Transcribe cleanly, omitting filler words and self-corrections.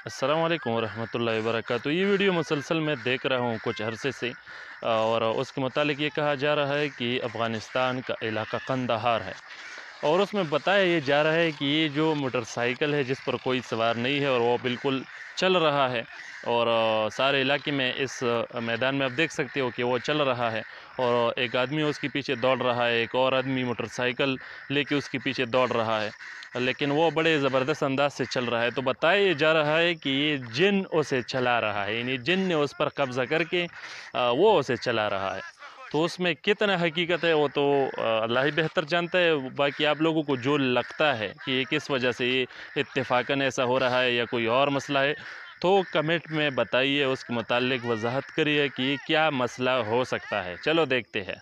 अस्सलाम वालेकुम रहमतुल्लाहि व बरकातुहू। ये वीडियो मुसलसल मैं देख रहा हूँ कुछ अरसे से, और उसके मुतालिक ये कहा जा रहा है कि अफ़गानिस्तान का इलाका कंदहार है, और उसमें बताया ये जा रहा है कि ये जो मोटरसाइकिल है जिस पर कोई सवार नहीं है और वो बिल्कुल चल रहा है, और सारे इलाके में इस मैदान में आप देख सकते हो कि वो चल रहा है, और एक आदमी उसके पीछे दौड़ रहा है, एक और आदमी मोटरसाइकिल लेके उसके पीछे दौड़ रहा है, लेकिन वो बड़े ज़बरदस्त अंदाज से चल रहा है। तो बताया जा रहा है कि ये जिन उसे चला रहा है, यानी जिन ने उस पर कब्ज़ा करके वो उसे चला रहा है। तो उसमें कितना हकीकत है वो तो अल्लाह ही बेहतर जानता है। बाकी आप लोगों को जो लगता है कि ये किस वजह से ये इत्तेफाकन ऐसा हो रहा है या कोई और मसला है, तो कमेंट में बताइए, उसके मुतालिक वजाहत करिए कि ये क्या मसला हो सकता है। चलो देखते हैं।